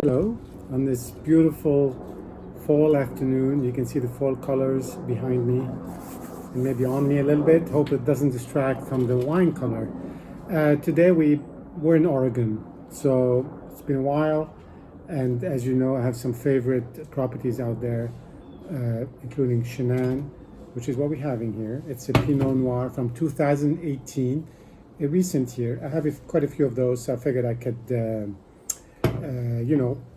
Hello, on this beautiful fall afternoon. You can see the fall colors behind me and maybe on me a little bit. Hope it doesn't distract from the wine color. Today we're in Oregon, so it's been a while, and as you know, I have some favorite properties out there, including Sineann, which is what we're having here. It's a Pinot Noir from 2018, a recent year. I have quite a few of those, so I figured I could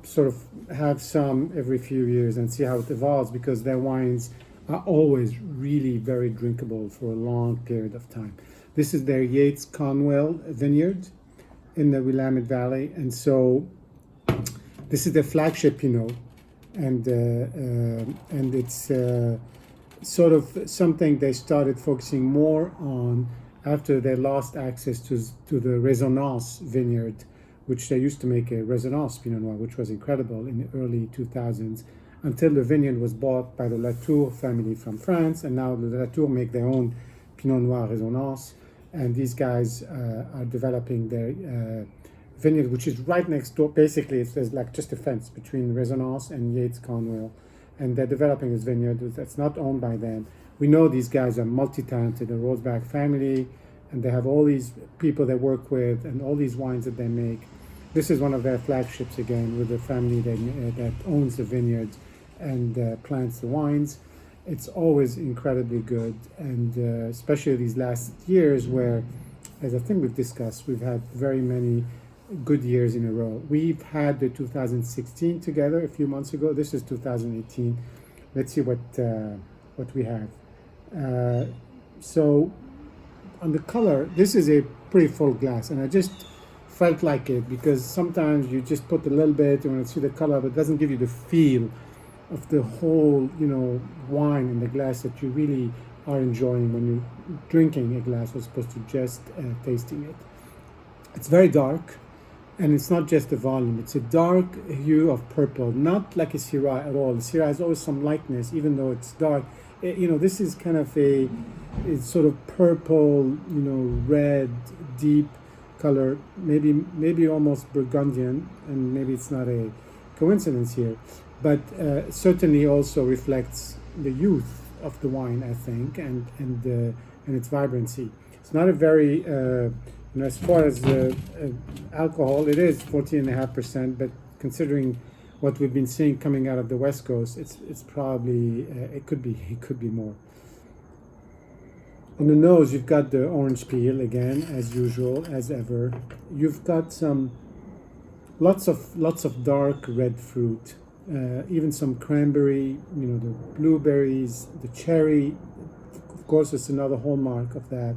sort of have some every few years and see how it evolves, because their wines are always really very drinkable for a long period of time. This is their Yates Conwill vineyard in the Willamette Valley, and so this is their flagship Pinot, and it's sort of something they started focusing more on after they lost access to the Resonance vineyard, which they used to make a Resonance Pinot Noir, which was incredible in the early 2000s, until the vineyard was bought by the Latour family from France, and now the Latour make their own Pinot Noir Resonance, and these guys are developing their vineyard, which is right next door. Basically, there's like just a fence between Resonance and Yates Conwill, and they're developing this vineyard that's not owned by them. We know these guys are multi-talented, the Rosback family, and they have all these people they work with and all these wines that they make. This is one of their flagships again, with the family that owns the vineyards and plants the wines. It's always incredibly good, and especially these last years where, as I think we've discussed, we've had very many good years in a row. We've had the 2016 together a few months ago. This is 2018. Let's see what we have. So on the color, this is a pretty full glass, and I just felt like it, because sometimes you just put a little bit, you want to see the color, but it doesn't give you the feel of the whole, wine in the glass that you really are enjoying when you're drinking a glass as opposed to just tasting it. It's very dark, and it's not just the volume. It's a dark hue of purple, not like a Syrah at all. The Syrah has always some lightness, even though it's dark. This is kind of it's sort of purple, red, deep color, maybe almost Burgundian, and maybe it's not a coincidence here, but certainly also reflects the youth of the wine, I think, and its vibrancy. It's not a very as far as alcohol, it is 14.5%, but considering what we've been seeing coming out of the West Coast, it's probably it could be more. On the nose, you've got the orange peel again, as usual, as ever. You've got lots of dark red fruit, even some cranberry, the blueberries, the cherry. Of course, it's another hallmark of that.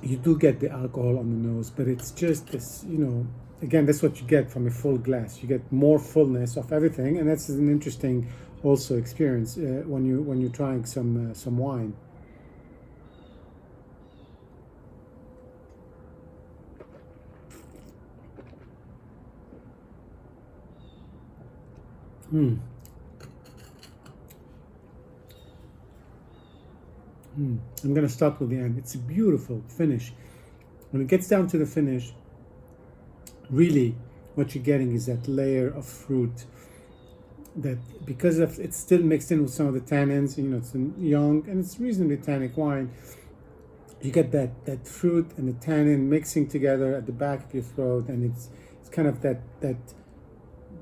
You do get the alcohol on the nose, but it's just this, again, that's what you get from a full glass. You get more fullness of everything, and that's an interesting also experience when you're trying some wine. I'm going to start with the end. It's a beautiful finish. When it gets down to the finish, really what you're getting is that layer of fruit that, because of it's still mixed in with some of the tannins, it's a young and it's reasonably tannic wine, you get that fruit and the tannin mixing together at the back of your throat, and it's kind of that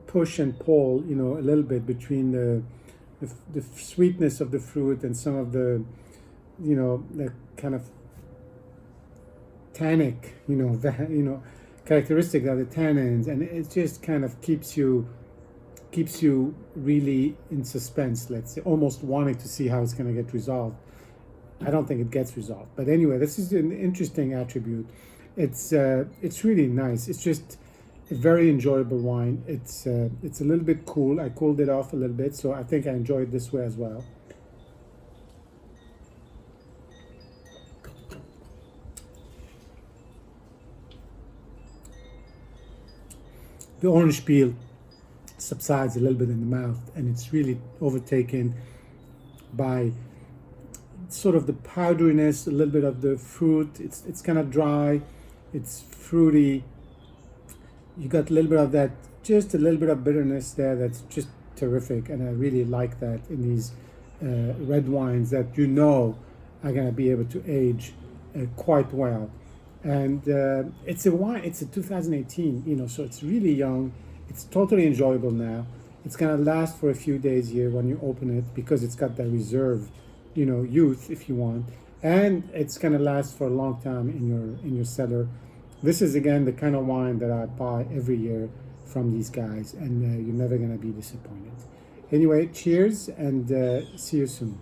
push and pull, a little bit between the sweetness of the fruit and some of the the kind of tannic, characteristic of the tannins, and it just kind of keeps you really in suspense, let's say, almost wanting to see how it's going to get resolved. I don't think it gets resolved, but anyway, this is an interesting attribute. It's really nice. It's just a very enjoyable wine. It's a little bit cool. I cooled it off a little bit, so I think I enjoy it this way as well. The orange peel subsides a little bit in the mouth, and it's really overtaken by sort of the powderiness, a little bit of the fruit. It's kind of dry, it's fruity. You got a little bit of that, just a little bit of bitterness there. That's just terrific, and I really like that in these red wines that you know are gonna be able to age quite well. And it's a wine. It's a 2018, so it's really young. It's totally enjoyable now. It's gonna last for a few days here when you open it because it's got that reserve, youth if you want, and it's gonna last for a long time in your cellar. This is again the kind of wine that I buy every year from these guys, and you're never gonna be disappointed. Anyway, cheers and see you soon.